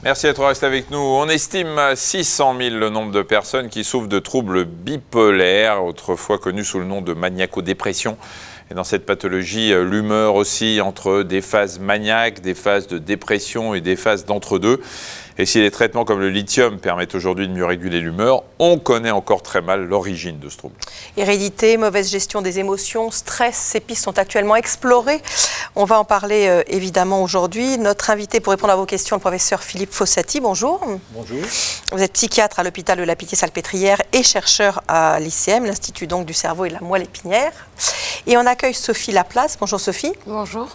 Merci d'être resté avec nous. On estime à 600 000 le nombre de personnes qui souffrent de troubles bipolaires, autrefois connus sous le nom de maniaco-dépression. Et dans cette pathologie, l'humeur aussi entre des phases maniaques, des phases de dépression et des phases d'entre-deux. Et si les traitements comme le lithium permettent aujourd'hui de mieux réguler l'humeur, on connaît encore très mal l'origine de ce trouble. Hérédité, mauvaise gestion des émotions, stress, ces pistes sont actuellement explorées. On va en parler évidemment aujourd'hui. Notre invité pour répondre à vos questions, le professeur Philippe Fossati. Bonjour. Bonjour. Vous êtes psychiatre à l'hôpital de la Pitié-Salpêtrière et chercheur à l'ICM, l'Institut donc du cerveau et de la moelle épinière. Et on accueille Sophie Laplace. Bonjour Sophie. Bonjour.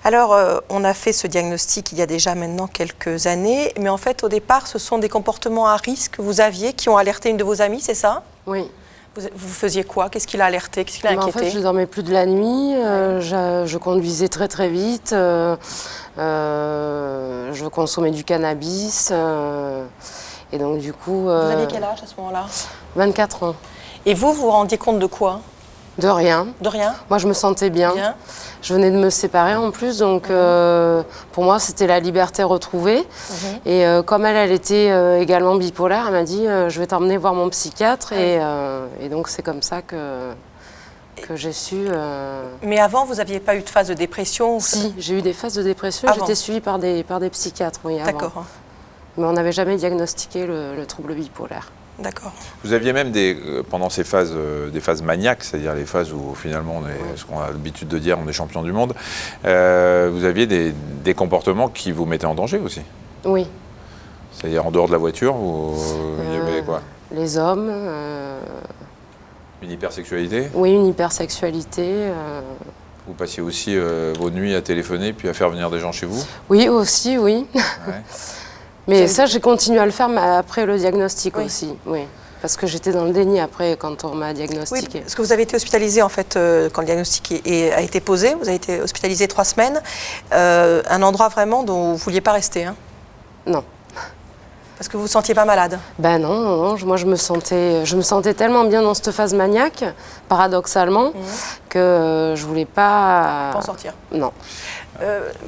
Alors, on a fait ce diagnostic il y a déjà maintenant quelques années, mais en fait, au départ, ce sont des comportements à risque que vous aviez qui ont alerté une de vos amies, c'est ça? Oui. Vous faisiez quoi? Qu'est-ce qui l'a alerté? Qu'est-ce qui l'a inquiété? En fait, je dormais plus de la nuit, je conduisais très très vite, je consommais du cannabis, et donc du coup... Vous aviez quel âge à ce moment-là? 24 ans. Et vous vous rendiez compte de quoi? De rien. De rien? Moi, je me sentais bien. Je venais de me séparer en plus, donc pour moi, c'était la liberté retrouvée. Et comme elle était également bipolaire, elle m'a dit je vais t'emmener voir mon psychiatre. Et donc, c'est comme ça que j'ai su... Mais avant, vous n'aviez pas eu de phase de dépression? Si, j'ai eu des phases de dépression. J'étais suivie par des psychiatres, oui, avant. D'accord. Mais on n'avait jamais diagnostiqué le trouble bipolaire. D'accord. Vous aviez même pendant ces phases, des phases maniaques, c'est-à-dire les phases où finalement on est, ce qu'on a l'habitude de dire, on est champion du monde, vous aviez des comportements qui vous mettaient en danger aussi? Oui. C'est-à-dire en dehors de la voiture, vous aimez quoi? Les hommes. Une hypersexualité? Oui, une hypersexualité. Vous passiez aussi vos nuits à téléphoner puis à faire venir des gens chez vous? Oui, aussi, oui. Ouais. Mais ça, j'ai continué à le faire après le diagnostic aussi, oui. Parce que j'étais dans le déni après, quand on m'a diagnostiqué. Oui, parce que vous avez été hospitalisé, en fait, quand le diagnostic a été posé. Vous avez été hospitalisé 3 semaines. Un endroit vraiment dont vous ne vouliez pas rester, hein? Non. Parce que vous ne vous sentiez pas malade? Ben non, moi je me sentais tellement bien dans cette phase maniaque, paradoxalement, que je ne voulais pas en sortir. Non.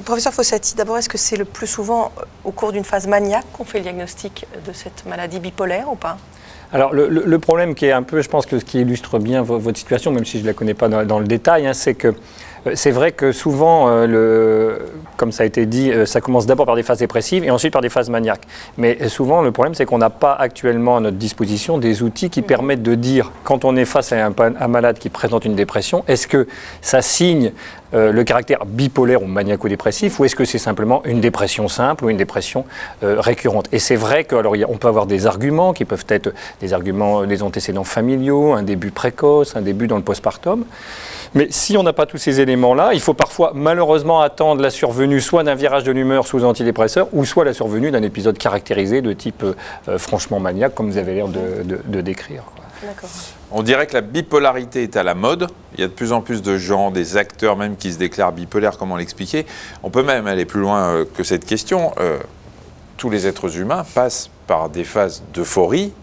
Professeur Fossati, d'abord, est-ce que c'est le plus souvent au cours d'une phase maniaque qu'on fait le diagnostic de cette maladie bipolaire ou pas? Alors le problème qui est un peu, je pense que ce qui illustre bien votre situation, même si je ne la connais pas dans le détail, hein, c'est que c'est vrai que souvent, comme ça a été dit, ça commence d'abord par des phases dépressives et ensuite par des phases maniaques. Mais souvent, le problème, c'est qu'on n'a pas actuellement à notre disposition des outils qui permettent de dire, quand on est face à un malade qui présente une dépression, est-ce que ça signe le caractère bipolaire ou maniaco-dépressif, ou est-ce que c'est simplement une dépression simple ou une dépression récurrente? Et c'est vrai qu'on peut avoir des arguments qui peuvent être des arguments des antécédents familiaux, un début précoce, un début dans le postpartum. Mais si on n'a pas tous ces éléments-là, il faut parfois malheureusement attendre la survenue soit d'un virage de l'humeur sous antidépresseur, ou soit la survenue d'un épisode caractérisé de type franchement maniaque, comme vous avez l'air de décrire, quoi. D'accord. On dirait que la bipolarité est à la mode. Il y a de plus en plus de gens, des acteurs même qui se déclarent bipolaires, comment l'expliquer? On peut même aller plus loin que cette question. Tous les êtres humains passent par des phases d'euphorie,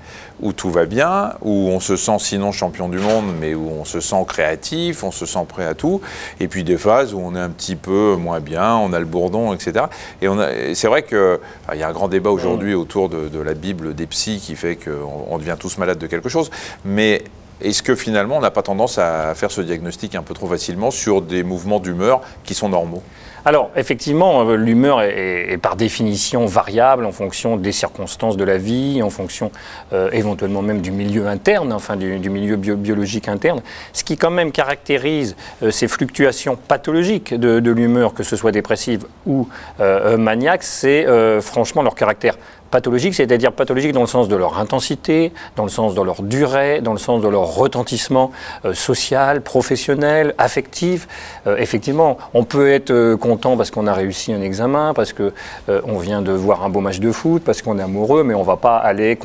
où tout va bien, où on se sent sinon champion du monde, mais où on se sent créatif, on se sent prêt à tout, et puis des phases où on est un petit peu moins bien, on a le bourdon, etc. Et c'est vrai qu'il y a un grand débat aujourd'hui autour de la Bible des psys qui fait qu'on devient tous malades de quelque chose, mais est-ce que finalement on n'a pas tendance à faire ce diagnostic un peu trop facilement sur des mouvements d'humeur qui sont normaux? Alors, effectivement, l'humeur est par définition variable en fonction des circonstances de la vie, en fonction éventuellement même du milieu interne, enfin du milieu biologique interne. Ce qui quand même caractérise ces fluctuations pathologiques de l'humeur, que ce soit dépressive ou maniaque, c'est franchement leur caractère pathologique, c'est-à-dire pathologique dans le sens de leur intensité, dans le sens de leur durée, dans le sens de leur retentissement social, professionnel, affectif. Effectivement, on peut être content parce qu'on a réussi un examen, parce qu'on vient de voir un beau match de foot, parce qu'on est amoureux, mais on ne va pas aller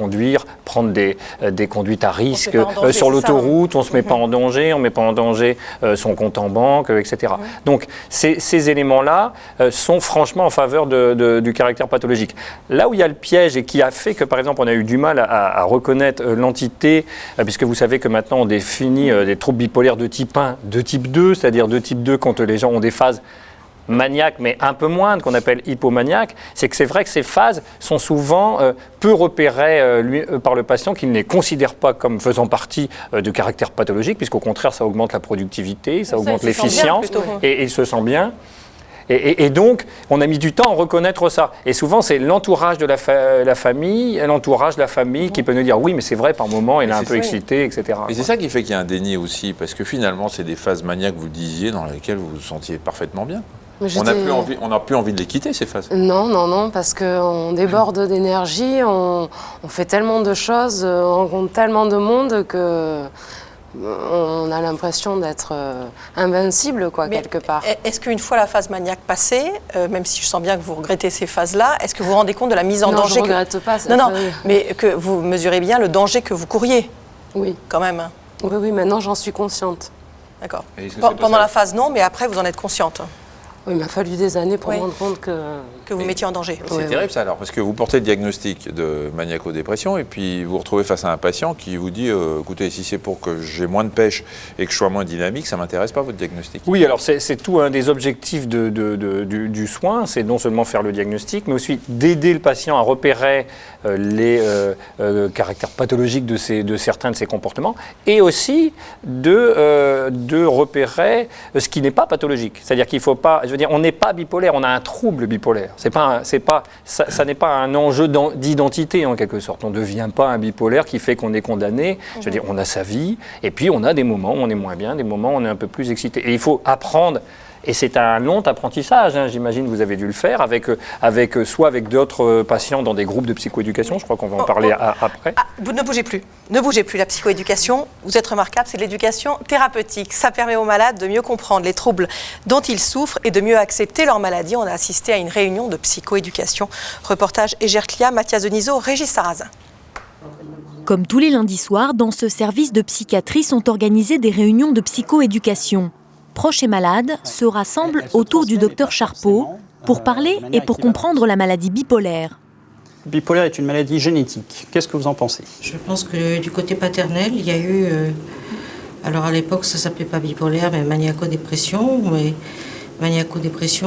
prendre des conduites à risque sur l'autoroute, on ne se met pas en danger, on ne met pas en danger son compte en banque, etc. Donc ces éléments-là sont franchement en faveur du caractère pathologique. Là où il y a le piège et qui a fait que, par exemple, on a eu du mal à reconnaître l'entité, puisque vous savez que maintenant on définit des troubles bipolaires de type 1, de type 2, c'est-à-dire de type 2 quand les gens ont des phases maniaques, mais un peu moindres, qu'on appelle hypomaniaques, c'est que c'est vrai que ces phases sont souvent peu repérées par le patient, qui ne les considère pas comme faisant partie de caractère pathologique, puisqu'au contraire, ça augmente la productivité, ça augmente l'efficience, et il se sent bien. Et donc, on a mis du temps à reconnaître ça. Et souvent, c'est l'entourage de la famille, qui peut nous dire « oui, mais c'est vrai, par moment, il est un peu excité, etc. » Et c'est ça qui fait qu'il y a un déni aussi, parce que finalement, c'est des phases maniaques, vous le disiez, dans lesquelles vous vous sentiez parfaitement bien. On n'a plus envie de les quitter, ces phases. Non, parce qu'on déborde d'énergie, on fait tellement de choses, on rencontre tellement de monde que... on a l'impression d'être invincible, quelque part. Est-ce qu'une fois la phase maniaque passée, même si je sens bien que vous regrettez ces phases-là, est-ce que vous vous rendez compte de la mise en danger? Non, je ne regrette pas. Mais que vous mesurez bien le danger que vous couriez? Oui. Quand même. Oui, maintenant j'en suis consciente. D'accord. Pendant la phase, non, mais après, vous en êtes consciente? Oui, il m'a fallu des années pour me rendre compte que vous mettiez en danger. C'est terrible ça alors, parce que vous portez le diagnostic de maniaco-dépression et puis vous vous retrouvez face à un patient qui vous dit écoutez, si c'est pour que j'ai moins de pêche et que je sois moins dynamique, ça ne m'intéresse pas votre diagnostic. Oui, alors c'est tout un des objectifs du soin, c'est non seulement faire le diagnostic, mais aussi d'aider le patient à repérer les caractères pathologiques de certains de ses comportements, et aussi de repérer ce qui n'est pas pathologique. C'est-à-dire qu'il ne faut pas... Je veux dire, on n'est pas bipolaire, on a un trouble bipolaire. Ça n'est pas un enjeu d'identité, en quelque sorte. On ne devient pas un bipolaire qui fait qu'on est condamné. Je veux dire, on a sa vie, et puis on a des moments où on est moins bien, des moments où on est un peu plus excité. Et il faut apprendre, et c'est un long apprentissage, j'imagine que vous avez dû le faire, soit avec d'autres patients dans des groupes de psychoéducation, je crois qu'on va en parler après. Vous ne bougez plus. Ne bougez plus, la psychoéducation, vous êtes remarquable, c'est de l'éducation thérapeutique. Ça permet aux malades de mieux comprendre les troubles dont ils souffrent et de mieux accepter leur maladie. On a assisté à une réunion de psychoéducation. Reportage Egerclia, Mathias Denisot, Régis Sarrazin. Comme tous les lundis soirs, dans ce service de psychiatrie sont organisées des réunions de psychoéducation. Proches et malades se rassemblent autour du docteur Charpeau pour parler et pour comprendre la maladie bipolaire. Bipolaire est une maladie génétique. Qu'est-ce que vous en pensez? Je pense que du côté paternel, il y a eu... alors à l'époque, ça ne s'appelait pas bipolaire, mais maniaco-dépression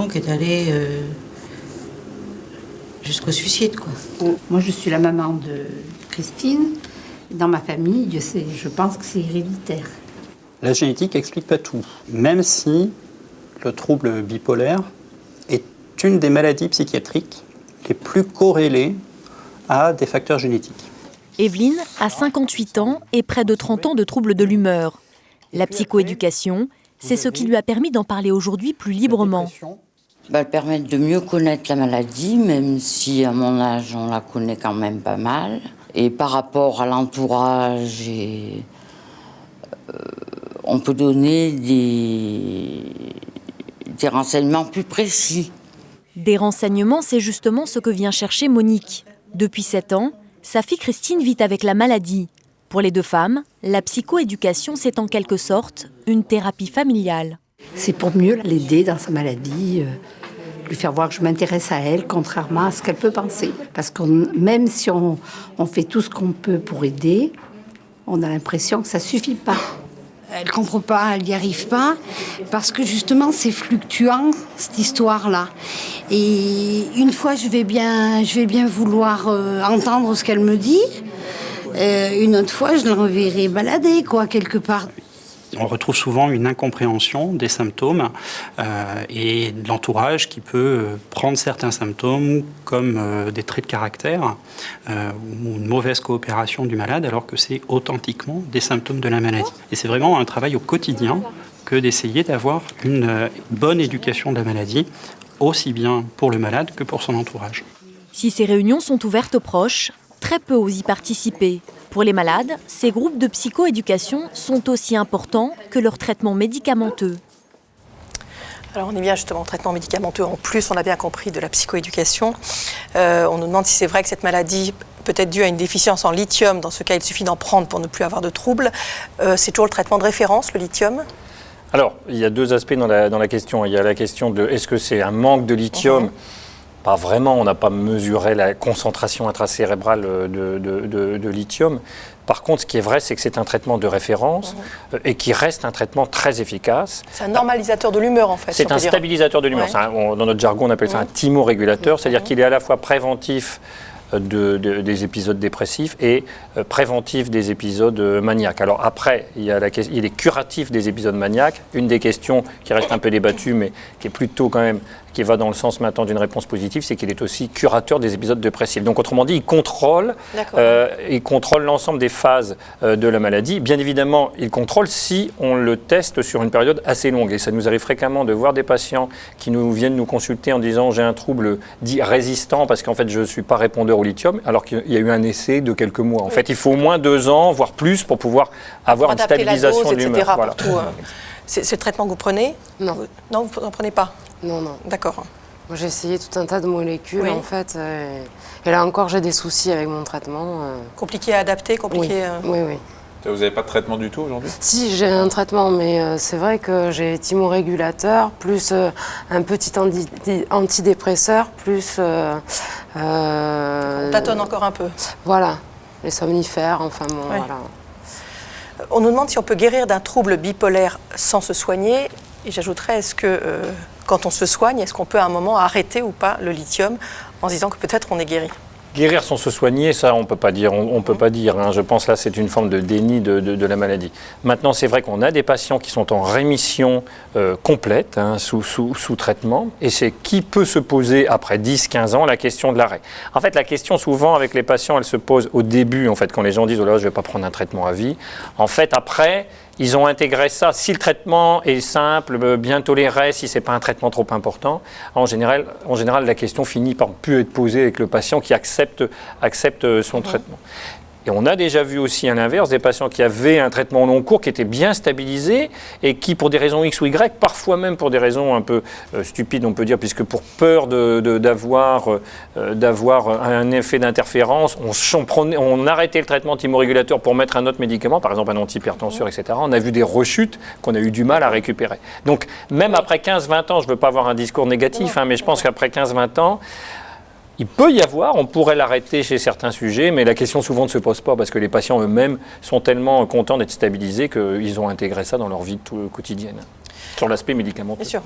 qui est allée jusqu'au suicide, quoi. Moi, je suis la maman de Christine. Dans ma famille, je pense que c'est héréditaire. La génétique n'explique pas tout, même si le trouble bipolaire est une des maladies psychiatriques les plus corrélées à des facteurs génétiques. Evelyne a 58 ans et près de 30 ans de troubles de l'humeur. La psychoéducation, c'est ce qui lui a permis d'en parler aujourd'hui plus librement. Elle permet de mieux connaître la maladie, même si à mon âge, on la connaît quand même pas mal. Et par rapport à l'entourage, on peut donner des renseignements plus précis. Des renseignements, c'est justement ce que vient chercher Monique. Depuis 7 ans, sa fille Christine vit avec la maladie. Pour les deux femmes, la psychoéducation, c'est en quelque sorte une thérapie familiale. C'est pour mieux l'aider dans sa maladie, lui faire voir que je m'intéresse à elle, contrairement à ce qu'elle peut penser. Parce que même si on fait tout ce qu'on peut pour aider, on a l'impression que ça ne suffit pas. Elle ne comprend pas, elle n'y arrive pas, parce que justement c'est fluctuant, cette histoire-là. Et une fois, je vais bien vouloir entendre ce qu'elle me dit. Une autre fois, je l'enverrai balader, quelque part. On retrouve souvent une incompréhension des symptômes et de l'entourage qui peut prendre certains symptômes comme des traits de caractère ou une mauvaise coopération du malade, alors que c'est authentiquement des symptômes de la maladie. Et c'est vraiment un travail au quotidien que d'essayer d'avoir une bonne éducation de la maladie, aussi bien pour le malade que pour son entourage. Si ces réunions sont ouvertes aux proches, très peu osent y participer. Pour les malades, ces groupes de psychoéducation sont aussi importants que leur traitement médicamenteux. Alors on est bien justement au traitement médicamenteux. En plus, on a bien compris de la psychoéducation. On nous demande si c'est vrai que cette maladie peut être due à une déficience en lithium. Dans ce cas, il suffit d'en prendre pour ne plus avoir de troubles. C'est toujours le traitement de référence, le lithium? Alors, il y a deux aspects dans la question. Il y a la question de est-ce que c'est un manque de lithium Pas vraiment, on n'a pas mesuré la concentration intracérébrale de lithium. Par contre, ce qui est vrai, c'est que c'est un traitement de référence et qui reste un traitement très efficace. C'est un normalisateur de l'humeur, en fait. C'est un stabilisateur de l'humeur. Ouais. Dans notre jargon, on appelle ça un thymorégulateur, c'est-à-dire qu'il est à la fois préventif des épisodes dépressifs et préventif des épisodes maniaques. Alors après, il est curatif des épisodes maniaques. Une des questions qui reste un peu débattue, mais qui est plutôt quand même, qui va dans le sens maintenant d'une réponse positive, c'est qu'il est aussi curateur des épisodes dépressifs. Donc autrement dit, il contrôle l'ensemble des phases de la maladie. Bien évidemment, il contrôle si on le teste sur une période assez longue. Et ça nous arrive fréquemment de voir des patients qui viennent nous consulter en disant « j'ai un trouble dit résistant parce qu'en fait je ne suis pas répondeur au lithium », alors qu'il y a eu un essai de quelques mois. En fait, il faut au moins 2 ans, voire plus, pour pouvoir avoir une stabilisation de l'humeur. Voilà. C'est le traitement que vous prenez? Non. Non, vous n'en prenez pas? Non. D'accord. Moi, j'ai essayé tout un tas de molécules, en fait. Et là encore, j'ai des soucis avec mon traitement. Compliqué à adapter, compliqué... Oui. Vous n'avez pas de traitement du tout aujourd'hui? Si, j'ai un traitement, mais c'est vrai que j'ai thymorégulateur, plus un petit antidépresseur, plus... On tâtonne encore un peu. Voilà, les somnifères, enfin bon, Ouais. voilà. On nous demande si on peut guérir d'un trouble bipolaire sans se soigner. Et j'ajouterais, est-ce que quand on se soigne, est-ce qu'on peut à un moment arrêter ou pas le lithium en se disant que peut-être on est guéri? Guérir sans se soigner, ça on peut pas dire. On peut pas dire. Je pense là c'est une forme de déni de la maladie. Maintenant c'est vrai qu'on a des patients qui sont en rémission complète, sous traitement, et c'est qui peut se poser après 10-15 ans la question de l'arrêt. En fait la question souvent avec les patients elle se pose au début en fait quand les gens disent oh là je vais pas prendre un traitement à vie. En fait après ils ont intégré ça. Si le traitement est simple, bien toléré, si ce n'est pas un traitement trop important, en général, la question finit par plus être posée avec le patient qui accepte son traitement. Et on a déjà vu aussi à l'inverse des patients qui avaient un traitement long cours qui était bien stabilisé et qui, pour des raisons X ou Y, parfois même pour des raisons un peu stupides, on peut dire, puisque pour peur d'avoir un effet d'interférence, on arrêtait le traitement thymorégulateur pour mettre un autre médicament, par exemple un antihypertenseur, etc. On a vu des rechutes qu'on a eu du mal à récupérer. Donc, même après 15-20 ans, je ne veux pas avoir un discours négatif, mais je pense qu'après 15-20 ans, il peut y avoir, on pourrait l'arrêter chez certains sujets, mais la question souvent ne se pose pas parce que les patients eux-mêmes sont tellement contents d'être stabilisés qu'ils ont intégré ça dans leur vie quotidienne, sur l'aspect médicamenteux. Bien sûr.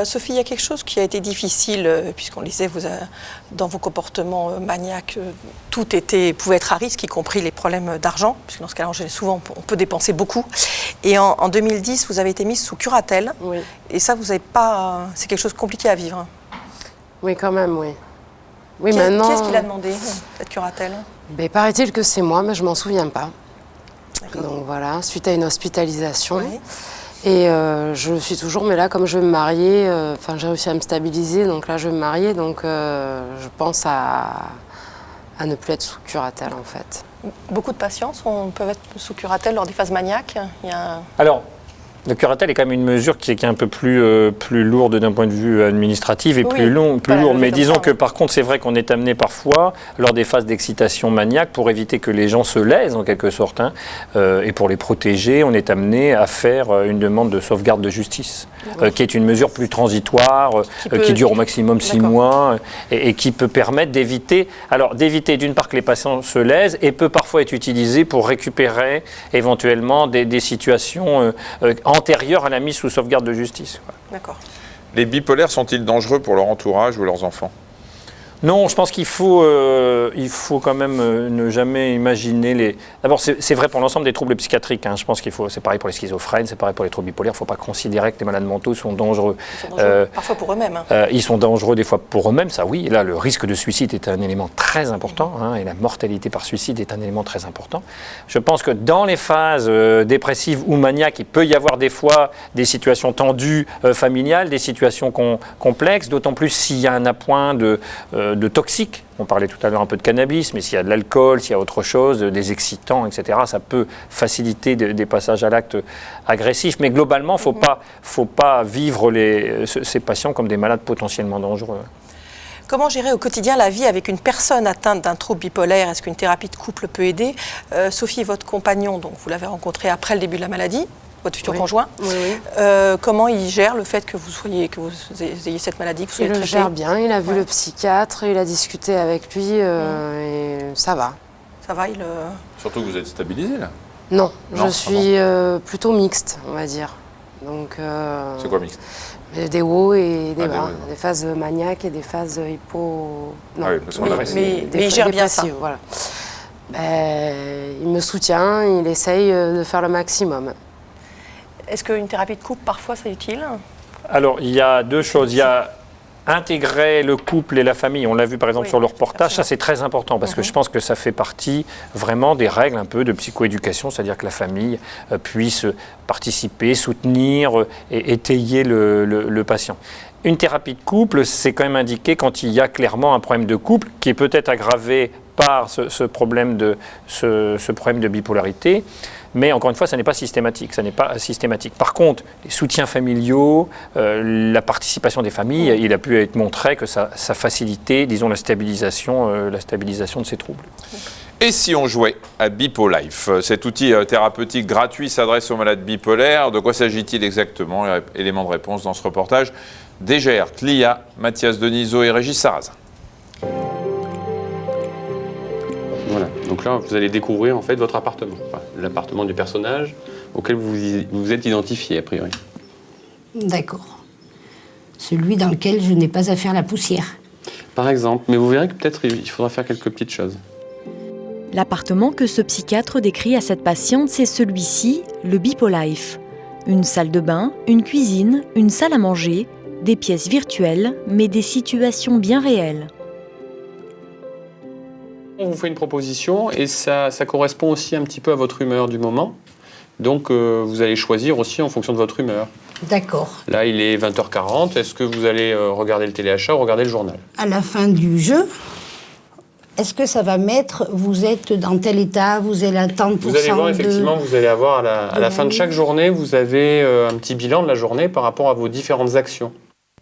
Sophie, il y a quelque chose qui a été difficile, puisqu'on le disait, dans vos comportements maniaques, tout pouvait être à risque, y compris les problèmes d'argent, puisque dans ce cas-là, souvent, on peut dépenser beaucoup. Et en 2010, vous avez été mise sous curatelle. Oui. Et ça, vous n'avez pas... C'est quelque chose de compliqué à vivre. Oui, quand même, oui. Oui, Qui maintenant... est-ce qui l'a demandé, cette curatelle? Paraît-il que c'est moi, mais je ne m'en souviens pas. Donc voilà, suite à une hospitalisation. Oui. Et je suis toujours, mais là, comme je vais me marier, j'ai réussi à me stabiliser, donc là, je vais me marier, donc je pense à ne plus être sous curatelle, en fait. Beaucoup de patients peuvent être sous curatelle lors des phases maniaques. Alors, la curatelle est quand même une mesure qui est un peu plus lourde d'un point de vue administratif et plus lourde. Mais disons que par contre, c'est vrai qu'on est amené parfois, lors des phases d'excitation maniaque, pour éviter que les gens se lèsent en quelque sorte, et pour les protéger, on est amené à faire une demande de sauvegarde de justice, qui est une mesure plus transitoire, qui dure au maximum 6 mois, et qui peut permettre d'éviter d'une part que les patients se lèsent, et peut parfois être utilisée pour récupérer éventuellement des situations antérieure à la mise sous sauvegarde de justice. D'accord. Les bipolaires sont-ils dangereux pour leur entourage ou leurs enfants? Non, je pense qu'il faut quand même ne jamais imaginer les... D'abord, c'est vrai pour l'ensemble des troubles psychiatriques. Je pense c'est pareil pour les schizophrènes, c'est pareil pour les troubles bipolaires. Il ne faut pas considérer que les malades mentaux sont dangereux. Ils sont dangereux parfois pour eux-mêmes. Ils sont dangereux des fois pour eux-mêmes, ça oui. Et là, le risque de suicide est un élément très important, et la mortalité par suicide est un élément très important. Je pense que dans les phases dépressives ou maniaques, il peut y avoir des fois des situations tendues familiales, des situations complexes, d'autant plus s'il y a un appoint de toxiques. On parlait tout à l'heure un peu de cannabis, mais s'il y a de l'alcool, s'il y a autre chose, des excitants, etc., ça peut faciliter des passages à l'acte agressif. Mais globalement, il ne faut pas vivre ces patients comme des malades potentiellement dangereux. Comment gérer au quotidien la vie avec une personne atteinte d'un trouble bipolaire? Est-ce qu'une thérapie de couple peut aider? Sophie, votre compagnon, donc, vous l'avez rencontré après le début de la maladie, votre futur conjoint. Oui, oui. Comment il gère le fait que vous ayez cette maladie, que vous soyez Il le traité? gère bien, il a vu le psychiatre, il a discuté avec lui et ça va. Ça va, Surtout que vous êtes stabilisé, là. Non, Non, je suis plutôt mixte, on va dire. Donc, C'est quoi mixte? des hauts et des Ah, bas, des des phases maniaques et des phases hypo... Non, Ah oui, parce qu'on a précisé. mais il gère bien ça. dépressives, voilà. Il me soutient, il essaye de faire le maximum. Est-ce qu'une thérapie de couple, parfois, c'est utile? Alors, il y a deux choses. Il y a intégrer le couple et la famille. On l'a vu par exemple Oui, sur le reportage. Ça, absolument. c'est très important parce que je pense que ça fait partie vraiment des règles un peu de psychoéducation, c'est-à-dire que la famille puisse participer, soutenir et étayer le patient. Une thérapie de couple, c'est quand même indiqué quand il y a clairement un problème de couple qui est peut-être aggravé par ce problème de bipolarité. Mais encore une fois, ça n'est pas systématique. Par contre, les soutiens familiaux, la participation des familles, il a pu être montré que ça facilitait, disons, la stabilisation de ces troubles. Et si on jouait à BipoLife? Cet outil thérapeutique gratuit s'adresse aux malades bipolaires. De quoi s'agit-il exactement? Éléments de réponse dans ce reportage. Dégert, Lia, Mathias Denisot et Régis Sarrazin. Voilà, donc là vous allez découvrir en fait votre appartement, enfin, l'appartement du personnage auquel vous vous êtes identifié a priori. D'accord. Celui dans lequel je n'ai pas à faire la poussière. Par exemple, mais vous verrez que peut-être il faudra faire quelques petites choses. L'appartement que ce psychiatre décrit à cette patiente, c'est celui-ci, le BipoLife. Une salle de bain, une cuisine, une salle à manger, des pièces virtuelles, mais des situations bien réelles. On vous fait une proposition et ça correspond aussi un petit peu à votre humeur du moment. Donc vous allez choisir aussi en fonction de votre humeur. D'accord. Là, il est 20h40. Est-ce que vous allez regarder le téléachat ou regarder le journal? À la fin du jeu, est-ce que ça va mettre, vous êtes dans tel état, vous avez la tant de Vous allez voir, effectivement, vous allez avoir à la fin de chaque journée, vous avez un petit bilan de la journée par rapport à vos différentes actions.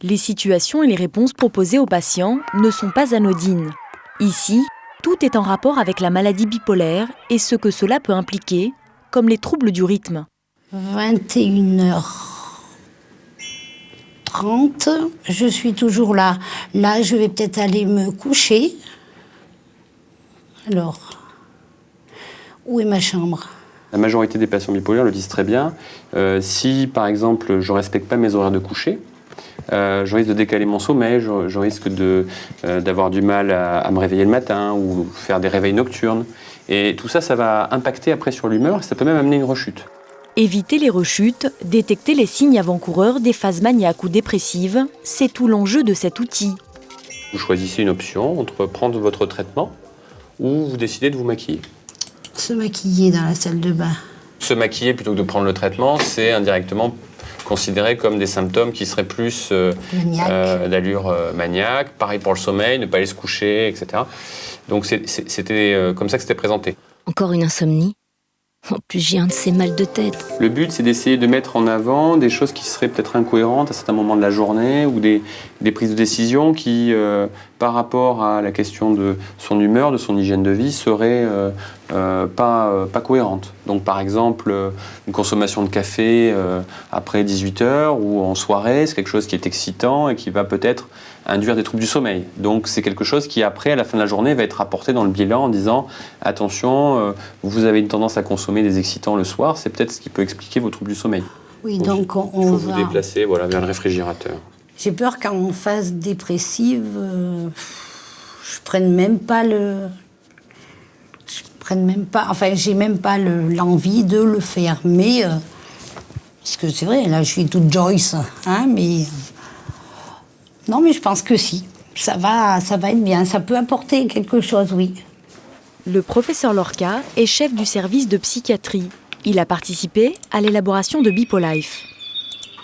Les situations et les réponses proposées aux patients ne sont pas anodines. Ici, tout est en rapport avec la maladie bipolaire et ce que cela peut impliquer, comme les troubles du rythme. 21h30, je suis toujours là. Là, je vais peut-être aller me coucher. Alors, où est ma chambre? La majorité des patients bipolaires le disent très bien. Si, par exemple, je ne respecte pas mes horaires de coucher, je risque de décaler mon sommeil, je risque d'avoir du mal à me réveiller le matin ou faire des réveils nocturnes. Et tout ça, ça va impacter après sur l'humeur et ça peut même amener une rechute. Éviter les rechutes, détecter les signes avant-coureurs des phases maniaques ou dépressives, c'est tout l'enjeu de cet outil. Vous choisissez une option entre prendre votre traitement ou vous décidez de vous maquiller. Se maquiller dans la salle de bain. Se maquiller plutôt que de prendre le traitement, c'est indirectement considéré comme des symptômes qui seraient plus d'allure maniaque. Pareil pour le sommeil, ne pas aller se coucher, etc. Donc c'était comme ça que c'était présenté. Encore une insomnie? En plus, j'ai un de ces mal de tête. Le but, c'est d'essayer de mettre en avant des choses qui seraient peut-être incohérentes à certains moments de la journée ou des prises de décision qui, par rapport à la question de son humeur, de son hygiène de vie, seraient pas cohérentes. Donc, par exemple, une consommation de café après 18h ou en soirée, c'est quelque chose qui est excitant et qui va peut-être induire des troubles du sommeil. Donc c'est quelque chose qui après, à la fin de la journée, va être rapporté dans le bilan en disant « Attention, vous avez une tendance à consommer des excitants le soir, c'est peut-être ce qui peut expliquer vos troubles du sommeil. » Oui, donc on Il faut va... vous déplacer vers le réfrigérateur. J'ai peur qu'en phase dépressive, je prenne même pas le... Enfin, j'ai même pas l'envie de le faire. Mais, parce que c'est vrai, là, je suis toute Joyce, hein, mais... Non, mais je pense que si. Ça va être bien. Ça peut apporter quelque chose, oui. Le professeur Lorca est chef du service de psychiatrie. Il a participé à l'élaboration de BipoLife.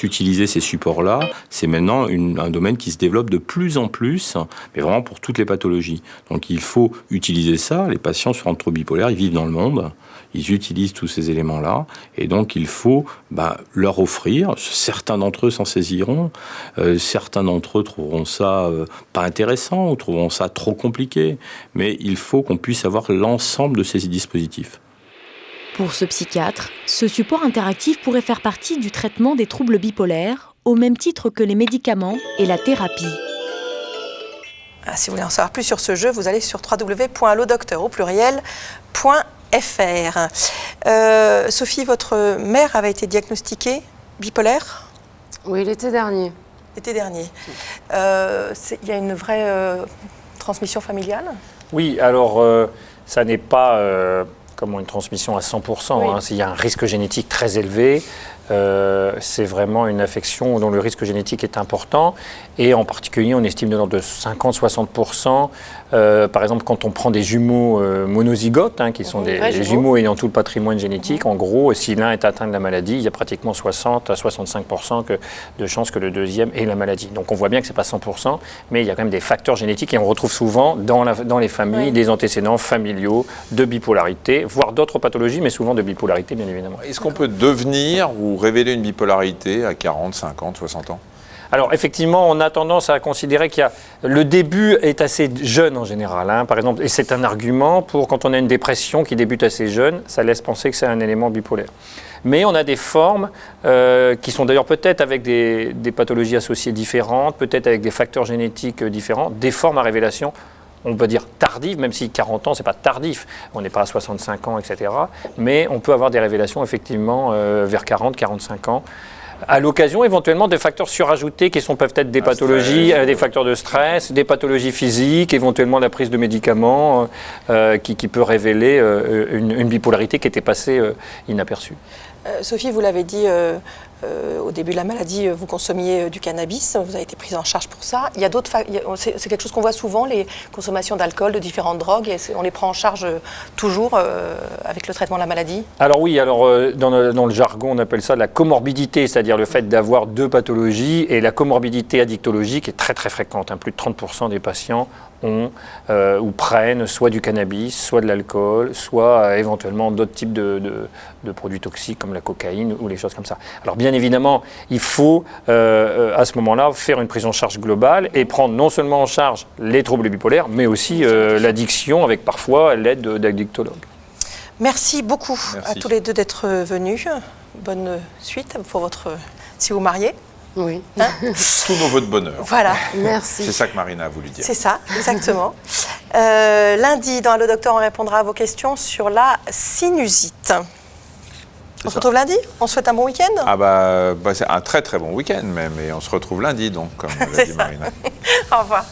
Utiliser ces supports-là, c'est maintenant un domaine qui se développe de plus en plus, mais vraiment pour toutes les pathologies. Donc il faut utiliser ça. Les patients sur troubles bipolaires, ils vivent dans le monde, ils utilisent tous ces éléments-là, et donc il faut leur offrir. Certains d'entre eux s'en saisiront, certains d'entre eux trouveront ça pas intéressant, ou trouveront ça trop compliqué, mais il faut qu'on puisse avoir l'ensemble de ces dispositifs. Pour ce psychiatre, ce support interactif pourrait faire partie du traitement des troubles bipolaires, au même titre que les médicaments et la thérapie. Si vous voulez en savoir plus sur ce jeu, vous allez sur www.allodocteur.fr. Sophie, votre mère avait été diagnostiquée bipolaire ? Oui, l'été dernier. L'été dernier. Il y a une vraie transmission familiale ? Oui, alors ça n'est pas comme une transmission à 100%. Oui. Il y a un risque génétique très élevé. C'est vraiment une affection dont le risque génétique est important. Et en particulier, on estime de l'ordre de 50-60%. Par exemple, quand on prend des jumeaux monozygotes, qui sont des jumeaux ayant tout le patrimoine génétique, en gros, si l'un est atteint de la maladie, il y a pratiquement 60 à 65% de chances que le deuxième ait la maladie. Donc on voit bien que ce n'est pas 100%, mais il y a quand même des facteurs génétiques et on retrouve souvent dans les familles des antécédents familiaux de bipolarité, voire d'autres pathologies, mais souvent de bipolarité, bien évidemment. Est-ce qu'on peut devenir ou révéler une bipolarité à 40, 50, 60 ans ? Alors effectivement, on a tendance à considérer qu'il y a le début est assez jeune en général, par exemple, et c'est un argument pour quand on a une dépression qui débute assez jeune, ça laisse penser que c'est un élément bipolaire. Mais on a des formes qui sont d'ailleurs peut-être avec des pathologies associées différentes, peut-être avec des facteurs génétiques différents, des formes à révélation. On peut dire tardive, même si 40 ans, ce n'est pas tardif, on n'est pas à 65 ans, etc. Mais on peut avoir des révélations effectivement vers 40, 45 ans, à l'occasion éventuellement de facteurs surajoutés qui peuvent être des pathologies, des facteurs de stress, des pathologies physiques, éventuellement la prise de médicaments qui peut révéler une bipolarité qui était passée inaperçue. Sophie, vous l'avez dit au début de la maladie, vous consommiez du cannabis, vous avez été prise en charge pour ça. Il y a d'autres, c'est quelque chose qu'on voit souvent, les consommations d'alcool, de différentes drogues, et on les prend en charge toujours avec le traitement de la maladie ? Alors oui, dans le jargon, on appelle ça la comorbidité, c'est-à-dire le fait d'avoir deux pathologies, et la comorbidité addictologique est très très fréquente. Plus de 30% des patients ont ou prennent soit du cannabis, soit de l'alcool, soit éventuellement d'autres types de produits toxiques comme la cocaïne ou les choses comme ça. Alors bien évidemment, il faut à ce moment-là faire une prise en charge globale et prendre non seulement en charge les troubles bipolaires, mais aussi l'addiction avec parfois l'aide d'addictologues. Merci beaucoup à tous les deux d'être venus. Bonne suite pour si vous mariez. Oui. Tous nos vœux de bonheur. Voilà. Merci. C'est ça que Marina a voulu dire. C'est ça, exactement. Lundi, dans Allo Docteur, on répondra à vos questions sur la sinusite. On se retrouve lundi ? On se souhaite un bon week-end ? C'est un très très bon week-end même, et on se retrouve lundi donc, comme l'a dit Marina. Au revoir.